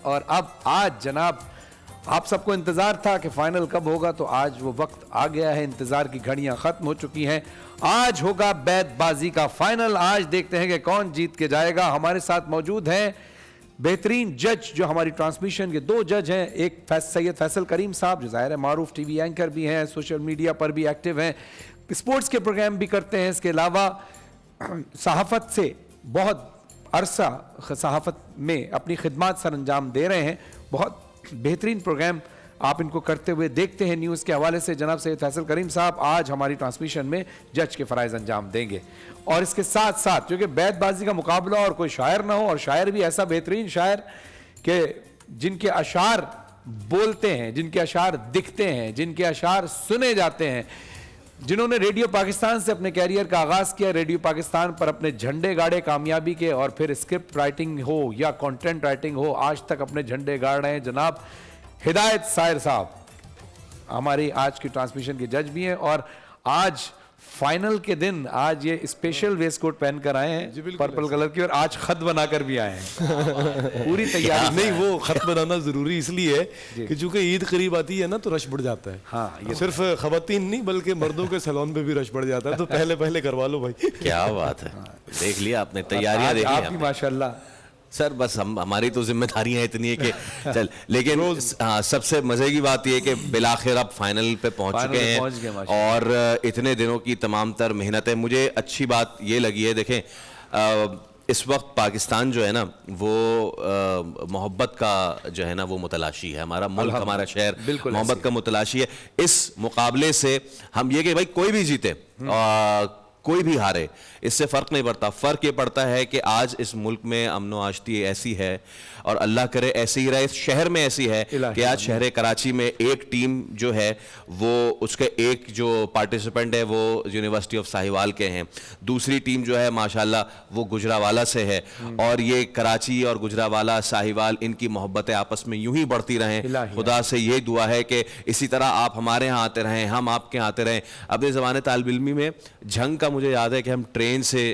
اور اب آج جناب آپ سب کو انتظار تھا کہ فائنل کب ہوگا, تو آج وہ وقت آ گیا ہے, انتظار کی گھڑیاں ختم ہو چکی ہیں. آج ہوگا بیت بازی کا فائنل. آج دیکھتے ہیں کہ کون جیت کے جائے گا. ہمارے ساتھ موجود ہیں بہترین جج جو ہماری ٹرانسمیشن کے 2 جج ہیں. ایک سید فیصل کریم صاحب جو ظاہر ہے معروف ٹی وی اینکر بھی ہیں, سوشل میڈیا پر بھی ایکٹیو ہیں, اسپورٹس کے پروگرام بھی کرتے ہیں. اس کے علاوہ صحافت سے بہت عرصہ صحافت میں اپنی خدمات سر انجام دے رہے ہیں. بہت بہترین پروگرام آپ ان کو کرتے ہوئے دیکھتے ہیں نیوز کے حوالے سے. جناب سید فیصل کریم صاحب آج ہماری ٹرانسمیشن میں جج کے فرائض انجام دیں گے. اور اس کے ساتھ ساتھ چونکہ بیت بازی کا مقابلہ اور کوئی شاعر نہ ہو, اور شاعر بھی ایسا بہترین شاعر کہ جن کے اشعار بولتے ہیں, جن کے اشعار دکھتے ہیں, جن کے اشعار سنے جاتے ہیں, جنہوں نے ریڈیو پاکستان سے اپنے کیریئر کا آغاز کیا, ریڈیو پاکستان پر اپنے جھنڈے گاڑے کامیابی کے, اور پھر اسکرپٹ رائٹنگ ہو یا کنٹینٹ رائٹنگ ہو, آج تک اپنے جھنڈے گاڑ رہے ہیں. جناب ہدایت سائر صاحب ہماری آج کی ٹرانسمیشن کے جج بھی ہیں, اور آج فائنل کے دن آج یہ اسپیشل ویسٹ کوٹ پہن کر آئے ہیں پرپل کلر کی, اور آج خط بنا کر بھی آئے ہیں پوری تیاری. نہیں, وہ خط بنانا ضروری اس لیے ہے کہ چونکہ عید قریب آتی ہے نا تو رش بڑھ جاتا ہے. ہاں, یہ صرف خواتین نہیں بلکہ مردوں کے سیلون پہ بھی رش بڑھ جاتا ہے, تو پہلے کروا لو بھائی. کیا بات ہے, دیکھ لیا آپ نے تیاریاں دیکھ لی آپ کی ماشاءاللہ سر. بس ہماری تو ذمہ داریاں اتنی ہے کہ چل, لیکن سب سے مزے کی بات یہ کہ بالآخر اب فائنل پہ پہنچ چکے ہیں, اور اتنے دنوں کی تمام تر محنتیں. مجھے اچھی بات یہ لگی ہے, دیکھیں اس وقت پاکستان جو ہے نا وہ محبت کا جو ہے نا وہ متلاشی ہے. ہمارا ملک, ہمارا شہر محبت کا متلاشی ہے. اس مقابلے سے ہم یہ کہ بھائی کوئی بھی جیتے کوئی بھی ہارے, اس سے فرق نہیں پڑتا. فرق یہ پڑتا ہے کہ آج اس ملک میں امن و آشتی ایسی ہے, اور اللہ کرے ایسی ہی رہے, اس شہر میں ایسی ہے کہ آج شہر کراچی میں ایک ٹیم جو ہے وہ اس کے ایک جو پارٹیسپینٹ ہے وہ یونیورسٹی آف ساہیوال کے ہیں, دوسری ٹیم جو ہے ماشاءاللہ وہ گجراوالا سے ہے, اور یہ کراچی اور گجراوالا ساہیوال ان کی محبتیں آپس میں یوں ہی بڑھتی رہیں. خدا سے یہ دعا ہے کہ اسی طرح آپ ہمارے ہاں آتے رہیں, ہم آپ کے آتے رہیں. اپنے زمانے طالب علمی میں جنگ کا مجھے یاد ہے کہ ہم ٹرین سے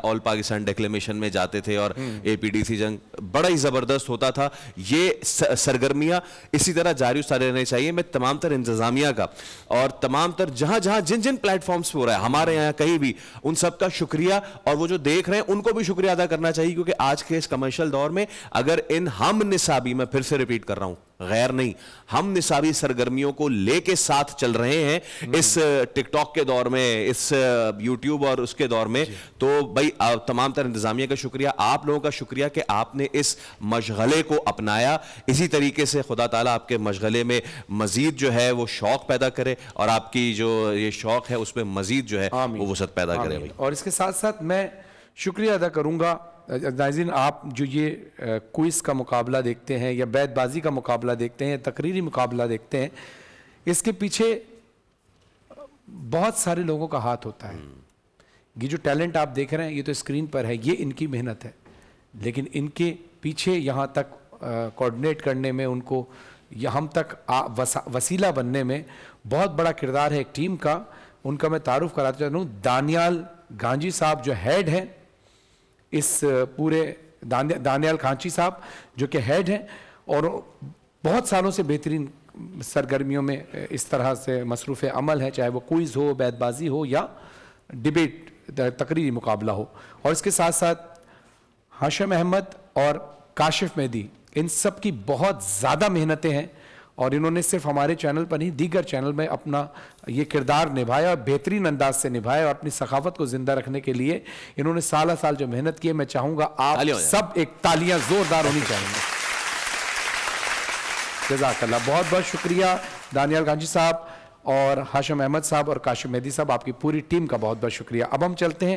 آل پاکستان ڈیکلیمیشن میں جاتے تھے, اور اے پی ڈی سی جنگ بڑا ہی زبردست ہوتا تھا. یہ سرگرمیاں اسی طرح جاری رہنے چاہیے. میں تمام تر انتظامیہ کا اور تمام تر جہاں جن پلیٹ فارمز پہ ہو رہا ہے ہمارے یہاں کہیں بھی, ان سب کا شکریہ, اور وہ جو دیکھ رہے ہیں ان کو بھی شکریہ ادا کرنا چاہیے, کیونکہ آج کے اس کمرشل دور میں اگر ان ہم نصابی, میں پھر سے ریپیٹ کر رہا ہوں, غیر نہیں, ہم نصابی سرگرمیوں کو لے کے ساتھ چل رہے ہیں اس ٹک ٹاک کے دور میں, اس یوٹیوب اور اس کے دور میں, تو بھائی تمام تر انتظامیہ کا شکریہ, آپ لوگوں کا شکریہ کہ آپ نے اس مشغلے کو اپنایا. اسی طریقے سے خدا تعالیٰ آپ کے مشغلے میں مزید جو ہے وہ شوق پیدا کرے, اور آپ کی جو یہ شوق ہے اس میں مزید جو ہے وہ وسعت پیدا کرے. اور اس کے ساتھ ساتھ میں شکریہ ادا کروں گا ناظرین, آپ جو یہ کوئز کا مقابلہ دیکھتے ہیں یا بیت بازی کا مقابلہ دیکھتے ہیں, تقریری مقابلہ دیکھتے ہیں, اس کے پیچھے بہت سارے لوگوں کا ہاتھ ہوتا ہے. یہ جو ٹیلنٹ آپ دیکھ رہے ہیں یہ تو اسکرین پر ہے, یہ ان کی محنت ہے, لیکن ان کے پیچھے یہاں تک کوآرڈینیٹ کرنے میں, ان کو ہم تک وسیلہ بننے میں بہت بڑا کردار ہے ایک ٹیم کا. ان کا میں تعارف کراتا چاہتا ہوں. دانیال گانجی صاحب جو ہیڈ ہیں اس پورے, دانیال کھانچی صاحب جو کہ ہیڈ ہیں, اور بہت سالوں سے بہترین سرگرمیوں میں اس طرح سے مصروف عمل ہے, چاہے وہ کوئز ہو, بیت بازی ہو, یا ڈیبیٹ تقریری مقابلہ ہو. اور اس کے ساتھ ساتھ ہاشم احمد اور کاشف مہدی, ان سب کی بہت زیادہ محنتیں ہیں, اور انہوں نے صرف ہمارے چینل پر نہیں دیگر چینل میں اپنا یہ کردار نبھایا, بہترین انداز سے نبھایا, اور اپنی ثقافت کو زندہ رکھنے کے لیے انہوں نے سالہ سال جو محنت کی ہے, میں چاہوں گا آپ سب ایک تالیاں زوردار ہونی چاہیے. جزاک اللہ, بہت بہت شکریہ دانیال گانجی صاحب اور ہاشم احمد صاحب اور کاشف مہدی صاحب, آپ کی پوری ٹیم کا بہت بہت شکریہ. اب ہم چلتے ہیں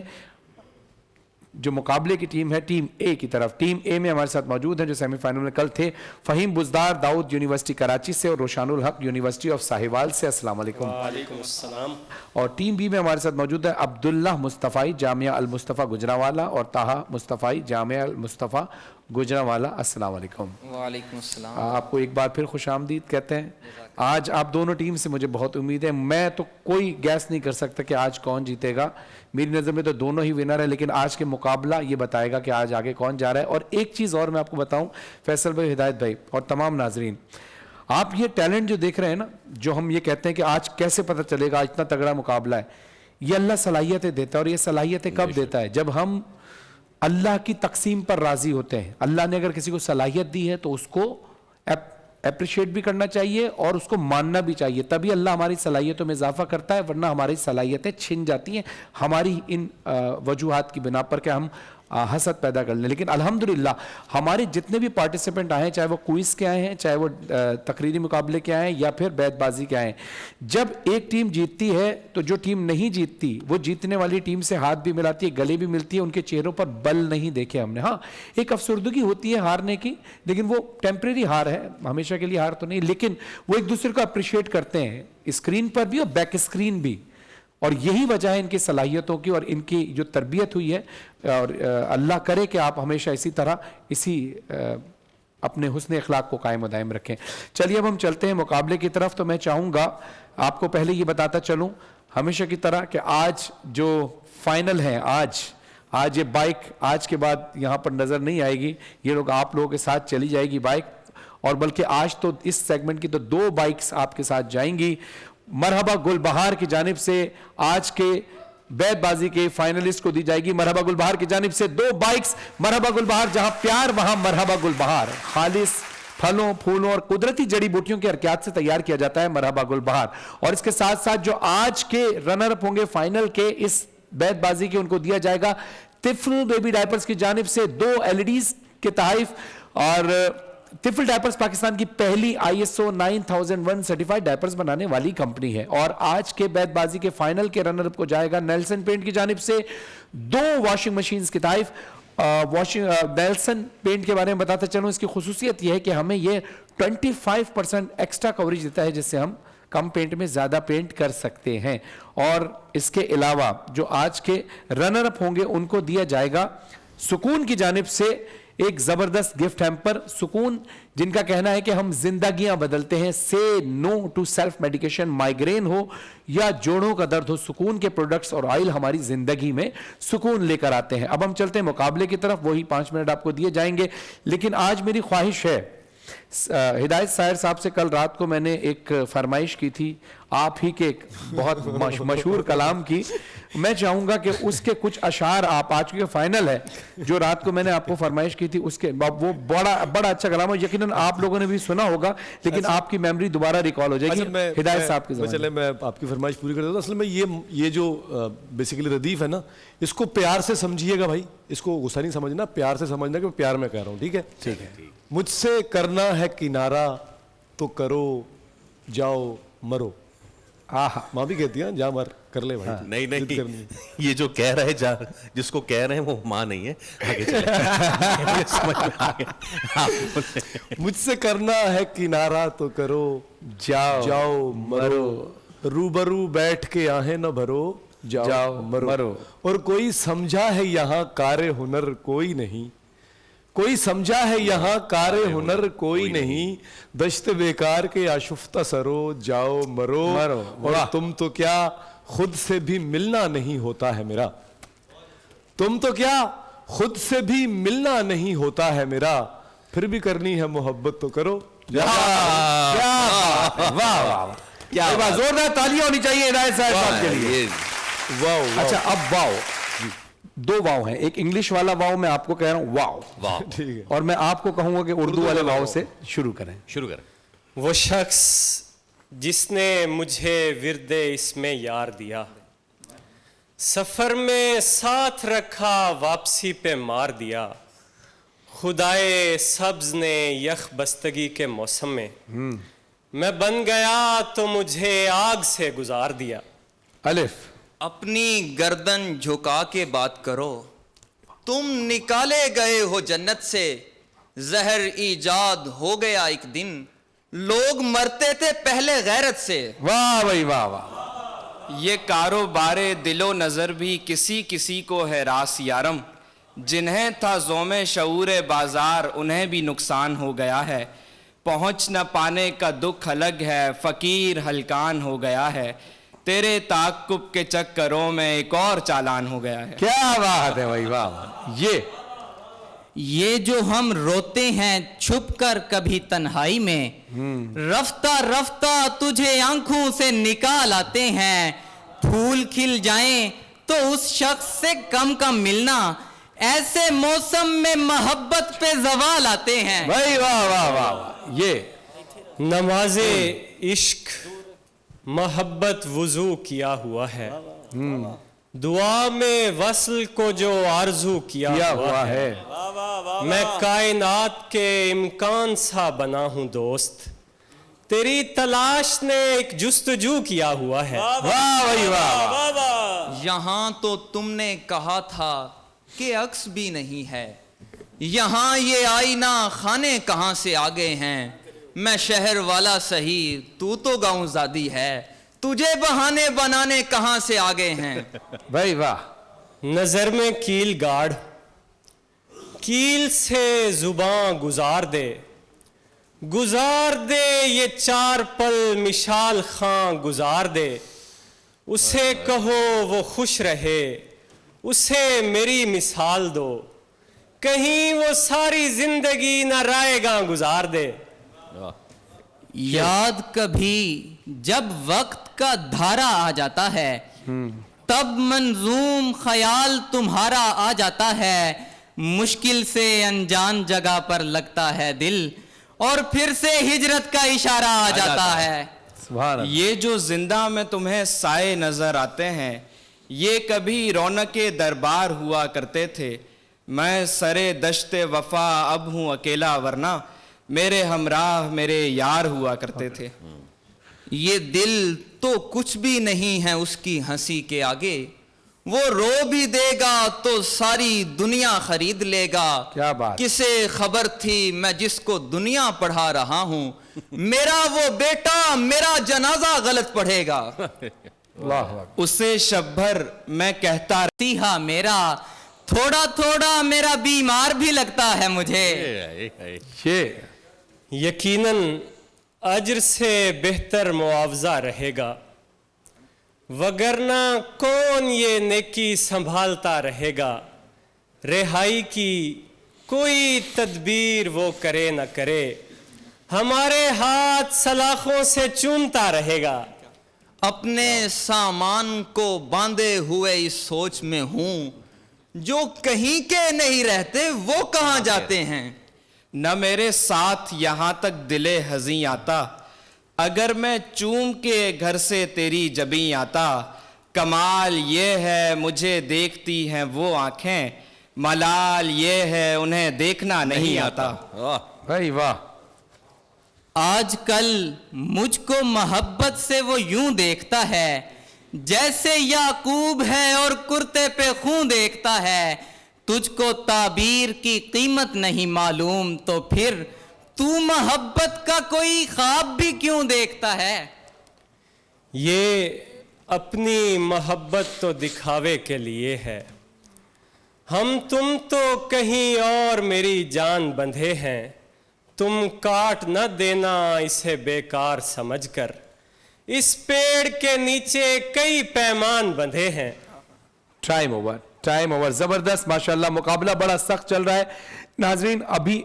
جو مقابلے کی ٹیم ہے, ٹیم اے کی طرف. ٹیم اے میں ہمارے ساتھ موجود ہیں جو سیمی فائنل میں کل تھے, فہیم بزدار داؤد یونیورسٹی کراچی سے, اور روشان الحق یونیورسٹی آف ساہیوال سے. السلام علیکم. وعلیکم السلام. اور ٹیم بی میں ہمارے ساتھ موجود ہے عبداللہ مصطفی جامعہ المصطفیٰ گجراوالا, اور طاہا مصطفی جامعہ المصطفیٰ गुजरांवाला, अस्सलाम वालेकुम। वालेकुम अस्सलाम। आपको एक बार फिर खुश आमदीद कहते हैं। आज आप दोनों टीम से मुझे बहुत उम्मीद है। मैं तो कोई गैस नहीं कर सकता कि आज कौन जीतेगा, मेरी नज़र में तो दोनों ही विनर है, लेकिन आज के मुकाबला ये बताएगा कि आज आगे कौन जा रहा है। और एक चीज़ और मैं आपको बताऊं फैसल भाई, हिदायत भाई और तमाम नाजरीन, आप ये टैलेंट जो देख रहे हैं ना, जो हम ये कहते हैं कि आज कैसे पता चलेगा इतना तगड़ा मुकाबला है, ये अल्लाह सलाहियतें देता है। और ये सलाहियतें कब देता है? जब हम अल्लाह की तकसीम पर राजी होते हैं। अल्लाह ने अगर किसी को सलाहियत दी है तो उसको अप्रिशिएट भी करना चाहिए और उसको मानना भी चाहिए, तभी अल्लाह हमारी सलाहियतों में इजाफा करता है, वरना हमारी सलाहियतें छिन जाती हैं हमारी इन वजूहात की बिना पर कि हम हसद पैदा कर लें। लेकिन अल्हम्दुलिल्लाह हमारे जितने भी पार्टिसिपेंट आए हैं, चाहे वो क्विज के आए हैं, चाहे वो तकरीरी मुकाबले के आए हैं या फिर बैतबाजी के आए हैं, जब एक टीम जीतती है तो जो टीम नहीं जीतती वो जीतने वाली टीम से हाथ भी मिलाती है, गले भी मिलती है, उनके चेहरों पर बल नहीं देखे हमने। हाँ, एक अफसरदगी होती है हारने की, लेकिन वो टेम्परेरी हार है, हमेशा के लिए हार तो नहीं, लेकिन वो एक दूसरे को अप्रिशिएट करते हैं स्क्रीन पर भी और बैक स्क्रीन भी। और यही वजह है इनकी सलाहियतों की और इनकी जो तरबियत हुई है। और अल्लाह करे कि आप हमेशा इसी तरह अपने हुस्न अखलाक को कायम दायम रखें। चलिए अब हम चलते हैं मुकाबले की तरफ। तो मैं चाहूँगा आपको पहले ये बताता चलूँ हमेशा की तरह कि आज जो फाइनल है, आज ये बाइक आज के बाद यहाँ पर नज़र नहीं आएगी, ये लोग आप लोगों के साथ चली जाएगी बाइक। और बल्कि आज तो इस सेगमेंट की तो 2 बाइक्स आपके साथ जाएंगी। मरहबा गुलबहार की जानिब से आज के बैतबाजी के फाइनलिस्ट को दी जाएगी मरहबा गुलबहार की जानिब से 2 बाइक्स। मरहबा गुलबहार, जहां प्यार वहां मरहबा गुलबहार। खालिस फलों, फूलों और कुदरती जड़ी बूटियों के हरकत से तैयार किया जाता है मरहबा गुलबहार। और इसके साथ साथ जो आज के रनर अप होंगे फाइनल के इस बैतबाजी के, उनको दिया जाएगा तिफल बेबी डायपर्स की जानिब से 2 LEDs के तहफ। और तिफल डायपर्स पाकिस्तान की पहली ISO 9001 सर्टिफाइड डायपर्स बनाने वाली कंपनी है। और आज के बैतबाजी के फाइनल के रनर अप को जाएगा नेल्सन पेंट की जानिब से 2 वॉशिंग मशीन्स की तारीफ। नेल्सन पेंट के बारे में बताते चलूं, इसकी खुसूसियत यह है कि हमें यह 25% एक्स्ट्रा कवरेज देता है, जिससे हम कम पेंट में ज्यादा पेंट कर सकते हैं। और इसके अलावा जो आज के रनर अप होंगे उनको दिया जाएगा सुकून की जानिब से एक जबरदस्त गिफ्ट हैम्पर। सुकून जिनका कहना है कि हम जिंदगियां बदलते हैं, say no to self medication, migraine हो या जोड़ों का दर्द हो, सुकून के प्रोडक्ट्स और ऑयल हमारी जिंदगी में सुकून लेकर आते हैं। अब हम चलते हैं मुकाबले की तरफ, वही 5 मिनट आपको दिए जाएंगे। लेकिन आज मेरी ख्वाहिश है, हिदायत सायर साहब से कल रात को मैंने एक फरमाइश की थी आप ही के एक बहुत मशहूर कलाम की। मैं चाहूंगा कि उसके कुछ अशार आप, आज के फाइनल है, जो रात को मैंने आपको फरमाइश की थी उसके, वो बड़ा अच्छा कलाम है, यकीनन आप लोगों ने भी सुना होगा, लेकिन आपकी मेमोरी दोबारा रिकॉल हो जाएगी हिदायत साहब के। चले मैं आपकी फरमाइश पूरी कर देता हूं। असल में ये जो बेसिकली रदीफ है ना, इसको प्यार से समझिएगा भाई, इसको गुस्सा नहीं समझना, प्यार से समझना कि प्यार में कह रहा हूँ, ठीक है? ठीक है। मुझसे करना है किनारा तो करो, जाओ मरो। माँ भी कहती है जा मर, कर ले भाई। नहीं, ये जो कह रहे जिसको कह रहे हैं वो माँ नहीं है, आगे चले। समझ में आ गया। मुझसे करना है किनारा तो करो, जाओ मरो, रूबरू बैठ के आहें न भरो, जाओ मरो। और कोई समझा है यहाँ कारे हुनर कोई नहीं, कोई समझा है यहाँ कारे हुनर कोई नहीं, दश्त बेकार के आशुफ्ता सरो, जाओ मरो। और तुम तो क्या खुद से भी मिलना नहीं होता है मेरा, तुम तो क्या खुद से भी मिलना नहीं होता है मेरा, फिर भी करनी है मोहब्बत तो करो। क्या जोरदार तालियां होनी चाहिए हिदायत साहब के लिए। वाओ। अच्छा, अब वाओ, 2 वाव हैं, एक इंग्लिश वाला वाव मैं आपको कह रहा हूं वाव, ठीक है, और मैं आपको कहूंगा कि उर्दू वाले वाव से शुरू करें। वो शख्स जिसने मुझे विरदे इसमें यार दिया, सफर में साथ रखा वापसी पे मार दिया, खुदाए सब्ज ने यख बस्तगी के मौसम में मैं बन गया तो मुझे आग से गुजार दिया। अलिफ, अपनी गर्दन झुका के बात करो, तुम निकाले गए हो जन्नत से, जहर ईजाद हो गया एक दिन, लोग मरते थे पहले गैरत से। वाह भाई वाह वाह। ये कारोबारे दिलो नजर भी किसी किसी को है रास यारम, जिन्हें था ज़ोम शऊर बाजार उन्हें भी नुकसान हो गया है, पहुँच न पाने का दुख अलग है, फ़कीर हलकान हो गया है, तेरे ताक़ुब के चक्करों में एक और चालान हो गया है। क्या बात है भाई, वाह। ये जो हम रोते हैं छुप कर कभी तन्हाई में, रफ्ता रफ्ता तुझे आंखों से निकाल आते हैं, फूल खिल जाएं तो उस शख्स से कम कम मिलना, ऐसे मौसम में मोहब्बत पे जवाल आते हैं। भाई वाह वाह वाह। ये नमाज़े इश्क मोहब्बत वुजू किया हुआ है, दुआ में वस्ल को जो आरजू किया हुआ है, मैं कायनात के इम्कान सा बना हूं दोस्त, तेरी तलाश ने एक जुस्तजू किया हुआ है। वाह भाई वाह। यहाँ तो तुमने कहा था कि अक्स भी नहीं है, यहाँ ये आईना खाने कहाँ से आ गए हैं, मैं शहर वाला सही तू तो गाँव ज़ादी है, तुझे बहाने बनाने कहाँ से आ गए हैं। भाई वाह। नजर में कील गाड़, कील से जुबां गुजार दे, गुजार दे ये चार पल मिशाल खां गुजार दे, उसे कहो वो खुश रहे, उसे मेरी मिसाल दो, कहीं वो सारी जिंदगी न रायगा गुजार दे। याद कभी जब वक्त का धारा आ जाता है, तब मंजूम ख्याल तुम्हारा आ जाता है, मुश्किल से अनजान जगह पर लगता है दिल, और फिर से हिजरत का इशारा आ जाता है। सुभान अल्लाह। ये जो जिंदा में तुम्हें साए नजर आते हैं, ये कभी रौनके दरबार हुआ करते थे, मैं सरे दश्ते वफा अब हूँ अकेला, वरना मेरे हमराह मेरे यार हुआ करते थे। ये दिल तो कुछ भी नहीं है उसकी हंसी के आगे, वो रो भी देगा तो सारी दुनिया खरीद लेगा। क्या बात। किसे खबर थी मैं जिसको दुनिया पढ़ा रहा हूँ, मेरा वो बेटा मेरा जनाजा गलत पढ़ेगा। वाह वाह। उसे शब्भर मैं कहता तीहा मेरा थोड़ा थोड़ा मेरा बीमार भी लगता है मुझे। ये यकीनन अज्र से बेहतर मुआवजा रहेगा, वगरना कौन ये नेकी संभालता रहेगा, रिहाई की कोई तदबीर वो करे न करे, हमारे हाथ सलाखों से चूमता रहेगा। अपने सामान को बांधे हुए इस सोच में हूं, जो कहीं के नहीं रहते वो कहां जाते हैं। न मेरे साथ यहाँ तक दिले हज़ी आता, अगर मैं चूम के घर से तेरी जबी आता, कमाल ये है मुझे देखती हैं वो आंखें, मलाल ये है उन्हें देखना नहीं आता। भाई वाह। आजकल मुझको मोहब्बत से वो यूं देखता है, जैसे याकूब है और कुर्ते पे खून देखता है। तुझको ताबीर की कीमत नहीं मालूम, तो फिर तू मोहब्बत का कोई ख्वाब भी क्यों देखता है। ये अपनी मोहब्बत तो दिखावे के लिए है, हम तुम तो कहीं और मेरी जान बंधे हैं, तुम काट न देना इसे बेकार समझकर, इस पेड़ के नीचे कई पैमान बंधे हैं। Time over, time over. जबरदस्त, माशाल्लाह। मुकाबला बड़ा सख्त चल रहा है नाजरीन। अभी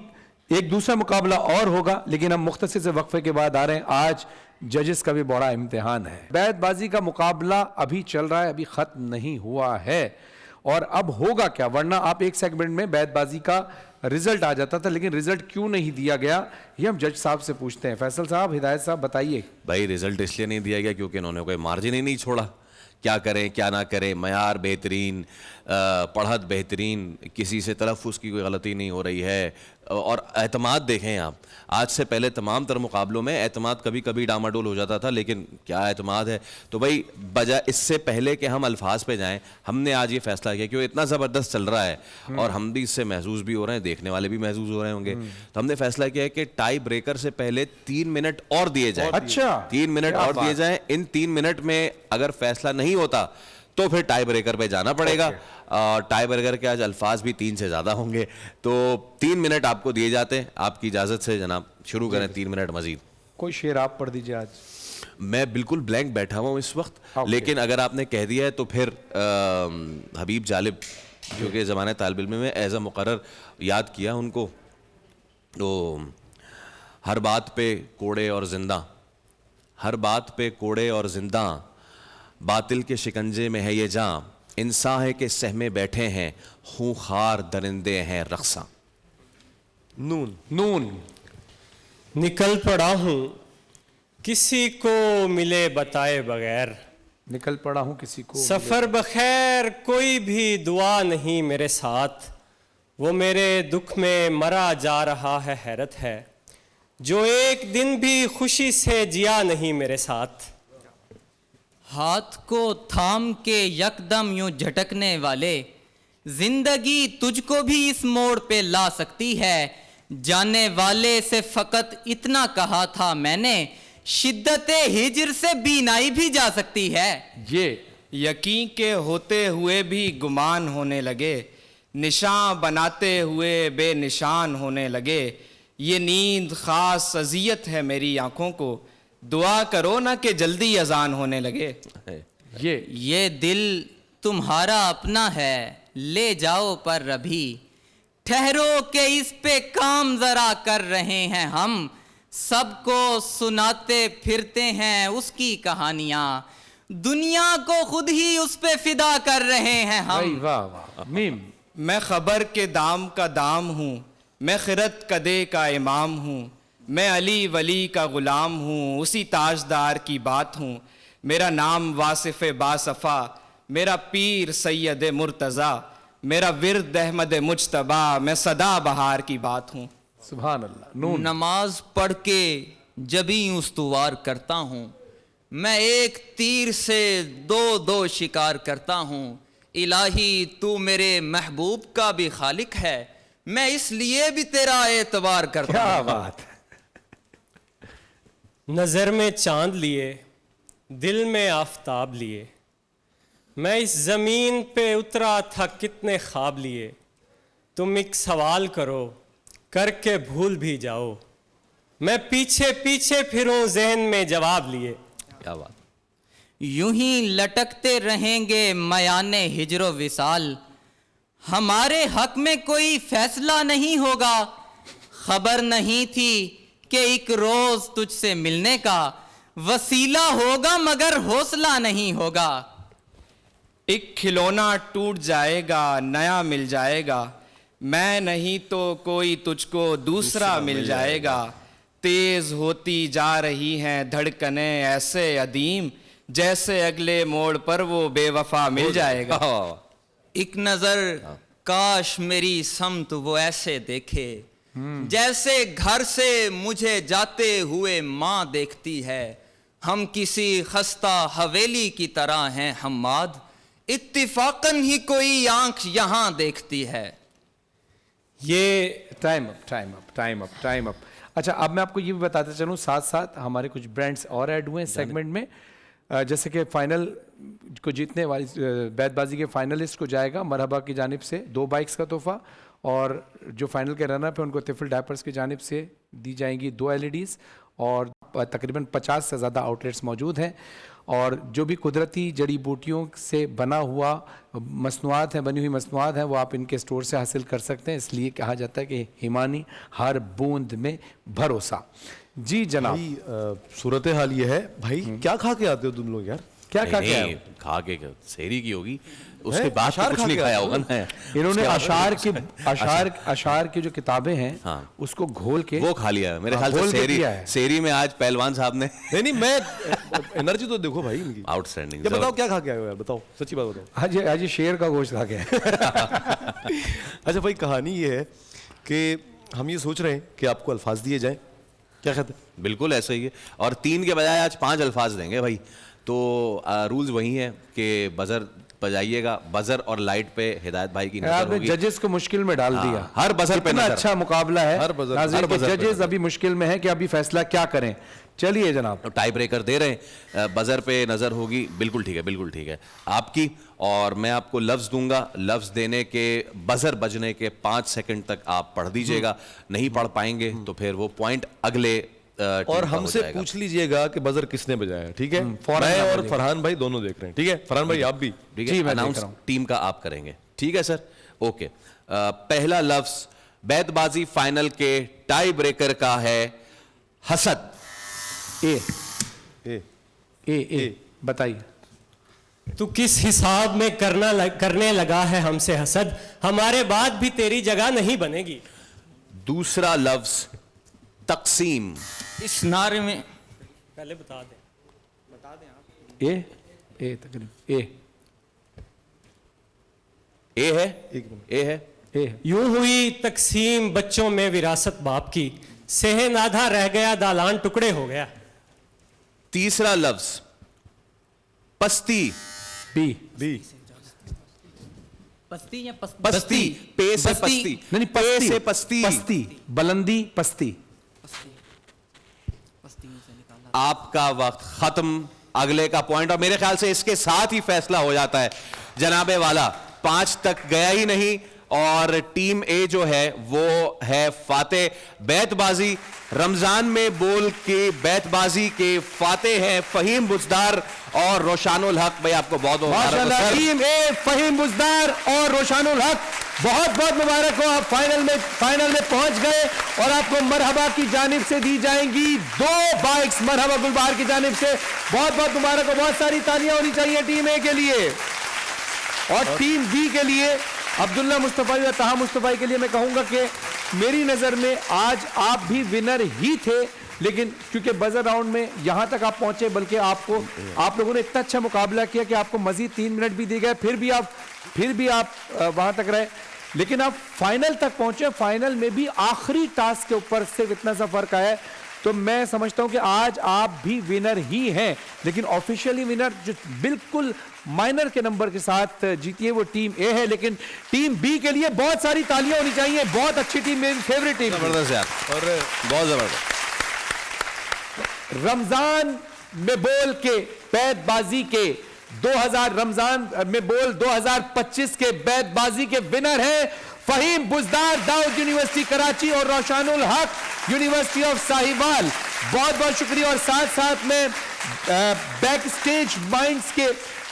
एक दूसरा मुकाबला और होगा, लेकिन हम मुख्तसर से वक्फे के बाद आ रहे हैं। आज जजेस का भी बड़ा इम्तिहान है। बैतबाजी का मुकाबला अभी चल रहा है, अभी खत्म नहीं हुआ है। और अब होगा क्या, वरना आप एक सेगमेंट में बैतबाजी का रिजल्ट आ जाता था, लेकिन रिजल्ट क्यों नहीं दिया गया ये हम जज साहब से पूछते हैं। फैसल साहब, हिदायत साहब, बताइए। भाई रिजल्ट इसलिए नहीं दिया गया क्योंकि इन्होंने कोई मार्जिन ही नहीं छोड़ा। क्या करें क्या ना करें, मयार बेहतरीन, पढ़त बेहतरीन, किसी से तलफ़्फ़ुज़ की कोई गलती नहीं हो रही है। और एतमाद देखें आप, आज से पहले तमाम तर मुकाबलों में एतमाद कभी कभी डामाडोल हो जाता था, लेकिन क्या एतमाद है। तो भाई बजाय इससे पहले कि हम अल्फाज पे जाएं, हमने आज ये फैसला किया क्योंकि इतना ज़बरदस्त चल रहा है और हम भी इससे महसूस भी हो रहे हैं, देखने वाले भी महसूस हो रहे होंगे, तो हमने फैसला किया है कि टाई ब्रेकर से पहले 3 मिनट और दिए जाए। अच्छा, 3 मिनट और दिए जाएं। इन 3 मिनट में अगर फैसला नहीं होता تو پھر ٹائی بریکر پہ جانا پڑے گا. ٹائی بریکر کے آج الفاظ بھی 3 سے زیادہ ہوں گے, تو 3 منٹ آپ کو دیے جاتے ہیں. آپ کی اجازت سے جناب شروع کریں 3 منٹ مزید. کوئی شعر آپ پڑھ دیجیے آج. میں بالکل بلینک بیٹھا ہوا ہوں اس وقت, لیکن اگر آپ نے کہہ دیا ہے تو پھر حبیب جالب جو کہ زمانہ طالب علم میں ایز اے مقرر یاد کیا ان کو, تو ہر بات پہ کوڑے اور زندہ, ہر بات پہ کوڑے اور زندہ, باطل کے شکنجے میں ہے یہ جاں, انسان ہے کہ سہمے بیٹھے ہیں, خونخوار درندے ہیں رقصاں. نون. نکل پڑا ہوں کسی کو ملے بتائے بغیر, نکل پڑا ہوں کسی کو سفر بخیر کوئی بھی دعا نہیں میرے ساتھ, وہ میرے دکھ میں مرا جا رہا ہے حیرت ہے, جو ایک دن بھی خوشی سے جیا نہیں میرے ساتھ. ہاتھ کو تھام کے یکدم یوں جھٹکنے والے, زندگی تجھ کو بھی اس موڑ پہ لا سکتی ہے, جانے والے سے فقط اتنا کہا تھا میں نے, شدت ہجر سے بینائی بھی جا سکتی ہے. یہ یقین کے ہوتے ہوئے بھی گمان ہونے لگے, نشان بناتے ہوئے بے نشان ہونے لگے, یہ نیند خاص اذیت ہے میری آنکھوں کو, دعا کرو نہ کہ جلدی اذان ہونے لگے. یہ دل تمہارا اپنا ہے لے جاؤ پر ابھی, ٹھہرو کہ اس پہ کام ذرا کر رہے ہیں ہم, سب کو سناتے پھرتے ہیں اس کی کہانیاں, دنیا کو خود ہی اس پہ فدا کر رہے ہیں ہم. واہ واہ. میم. میں خبر کے دام کا دام ہوں, میں خرد کدے کا امام ہوں, میں علی ولی کا غلام ہوں, اسی تاجدار کی بات ہوں, میرا نام واصف باصفا, میرا پیر سید مرتضیٰ, میرا ورد احمد مجتبیٰ, میں صدا بہار کی بات ہوں. سبحان اللہ. نون. نماز پڑھ کے جبھی استوار کرتا ہوں, میں ایک تیر سے دو شکار کرتا ہوں, الہی تو میرے محبوب کا بھی خالق ہے, میں اس لیے بھی تیرا اعتبار کرتا کیا ہوں. بات. نظر میں چاند لیے دل میں آفتاب لیے, میں اس زمین پہ اترا تھا کتنے خواب لیے, تم ایک سوال کرو کر کے بھول بھی جاؤ, میں پیچھے پیچھے پھروں ذہن میں جواب لیے. کیا بات. یوں ہی لٹکتے رہیں گے میان ہجر و وصال, ہمارے حق میں کوئی فیصلہ نہیں ہوگا, خبر نہیں تھی کہ ایک روز تجھ سے ملنے کا, وسیلہ ہوگا مگر حوصلہ نہیں ہوگا. ایک کھلونا ٹوٹ جائے گا نیا مل جائے گا, میں نہیں تو کوئی تجھ کو دوسرا مل جائے گا, تیز ہوتی جا رہی ہیں دھڑکنیں ایسے عدیم, جیسے اگلے موڑ پر وہ بے وفا مل جائے گا. ایک نظر کاش میری سمت وہ ایسے دیکھے, جیسے گھر سے مجھے جاتے ہوئے ماں دیکھتی ہے, ہم کسی خستہ حویلی کی طرح ہیں حماد, اتفاقاً ہی کوئی آنکھ یہاں دیکھتی ہے. یہ ٹائم اپ. اچھا, اب میں آپ کو یہ بھی بتاتے چلوں, ساتھ ساتھ ہمارے کچھ برانڈز اور ایڈ ہوئے ہیں سیگمنٹ میں, جیسے کہ فائنل کو جیتنے والی بیت بازی کے فائنلسٹ کو جائے گا مرحبا کی جانب سے 2 بائکس کا تحفہ, اور جو فائنل کے رنر اپ ہیں ان کو طفل ڈائپرز کی جانب سے دی جائیں گی 2 LEDs, اور تقریباً 50 سے زیادہ آؤٹ لیٹس موجود ہیں, اور جو بھی قدرتی جڑی بوٹیوں سے بنا ہوا مصنوعات ہیں, بنی ہوئی مصنوعات ہیں, وہ آپ ان کے سٹور سے حاصل کر سکتے ہیں. اس لیے کہا جاتا ہے کہ ہیمانی ہر بوند میں بھروسہ. جی جناب. صورتحال یہ ہے بھائی, کیا کھا کے آتے ہو تم لوگ یار؟ کیا کھا کے آئے؟ کھا کے سحری کی ہوگی, اس کے بعد کچھ نہیں کھایا ہوگا نا. انہوں نے اشعار کی جو کتابیں ہیں اس کو گھول کے وہ کھا لیا میرے خیال سے. سحری میں آج پہلوان صاحب نے نہیں, میں انرجی تو دیکھو بھائی ان کی, آؤٹ اسٹینڈنگ. بتاؤ کیا کھا کے آئے ہو یار, بتاؤ سچی بات بتاؤ. آج شیر کا گوشت کھا کے. اچھا بھائی, کہانی یہ ہے کہ ہم یہ سوچ رہے ہیں کہ آپ کو الفاظ دیے جائیں, کیا کہتے ہیں؟ بالکل ایسا ہی ہے, اور 3 کے بجائے آج 5 الفاظ دیں گے بھائی. تو رولز وہی ہیں کہ بزر बजाइएगा बजर और लाइट पे हिदायत भाई की नजर आपने होगी। जजेस को मुश्किल में डाल दिया। हर बजर पे इतना नजर। अच्छा मुकाबला है, हर बजर- नाज़रीन हर के बजर पे जजेस अभी मुश्किल में है कि अभी फैसला क्या करें। चलिए जनाब, तो टाई ब्रेकर दे रहे हैं, बजर पे नजर होगी। बिल्कुल ठीक है, बिल्कुल ठीक है आपकी। और मैं आपको लफ्ज दूंगा, लफ्ज देने के बजर बजने के 5 सेकंड तक आप पढ़ दीजिएगा। नहीं पढ़ पाएंगे तो फिर वो पॉइंट अगले टीम और का हो हमसे जाएगा। पूछ लीजिएगा कि बजर किसने बजाया, ठीक है? फौरन मैं नाम और बोलिएगा। फरहान भाई दोनों देख रहे हैं, ठीक है? फरहान भाई आप भी। ठीक जी, है, मैं देख अनाउंस रहा हूं। टीम का आप करेंगे, ठीक है सर? ओके। पहला लफ्ज बैतबाजी फाइनल के टाई ब्रेकर का है हसद। ए ए, ए बताइए। तू किस हिसाब में करने लगा है हमसे हसद, हमारे बाद भी तेरी जगह नहीं बनेगी। दूसरा लफ्ज तकसीम। इस नारे में पहले बता दे। ए तकरीब ए है, ए है। ए यूं हुई तकसीम बच्चों में विरासत बाप की, सेहन आधा रह गया दालान टुकड़े हो गया। तीसरा लफ्ज पस्ती। B B. पस्ती या पस्ती, पे से पस्ती, नहीं पे पस्ती से पस्ती। पस्ती बुलंदी पस्ती। आपका वक्त खत्म। अगले का पॉइंट, और मेरे ख्याल से इसके साथ ही फैसला हो जाता है। जनाबे वाला 5 तक गया ही नहीं, और टीम ए जो है वो है फाते। बैतबाजी रमजान में बोल के बैतबाजी के फाते हैं फहीम बुजदार और रोशानुल हक। भाई आपको बहुत बहुत मुबारक हो माशाल्लाह, सर। टीम ए फहीम बुजदार और रोशानुल हक, बहुत बहुत मुबारक हो। आप फाइनल में पहुंच गए और आपको मरहबा की जानिब से दी जाएंगी 2 बाइक्स। मरहबा गुलबार की जानिब से बहुत बहुत मुबारक हो। बहुत सारी तालियां होनी चाहिए टीम ए के लिए। और टीम बी के लिए अब्दुल्ला मुस्तफाई और तहा मुस्तफाई के लिए मैं कहूंगा कि मेरी नजर में आज आप भी विनर ही थे, लेकिन क्योंकि बजर राउंड में यहां तक आप पहुंचे, बल्कि आप लोगों ने इतना अच्छा मुकाबला किया कि आपको मजीद 3 मिनट भी दिए गए, फिर भी आप वहां तक रहे, लेकिन आप फाइनल तक पहुंचे। फाइनल में भी आखिरी टास्क के ऊपर सिर्फ इतना सा फर्क आया है। तो मैं समझता हूं कि आज आप भी विनर ही हैं, लेकिन ऑफिशियली विनर जो बिल्कुल माइनर के नंबर के साथ जीती है वो टीम ए है। लेकिन टीम बी के लिए बहुत सारी तालियां होनी चाहिए। बहुत अच्छी टीम, मेरी फेवरेट टीम। जबरदस्त यार, और बहुत जबरदस्त। रमजान में बोल के बैतबाजी के 2000 रमजान में बोल 2025 के बैतबाजी के विनर हैं फहीम बुजदार, दाऊद यूनिवर्सिटी कराची, और रोशानुल हक यूनिवर्सिटी ऑफ साहिवाल। बहुत बहुत शुक्रिया। और साथ साथ में बैक स्टेज माइंड्स के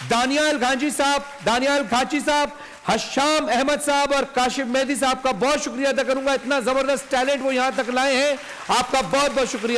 दानियाल घांची साहब, हशाम अहमद साहब और काशिफ मेहदी साहब का बहुत शुक्रिया अदा करूंगा। इतना जबरदस्त टैलेंट वो यहां तक लाए हैं, आपका बहुत बहुत शुक्रिया।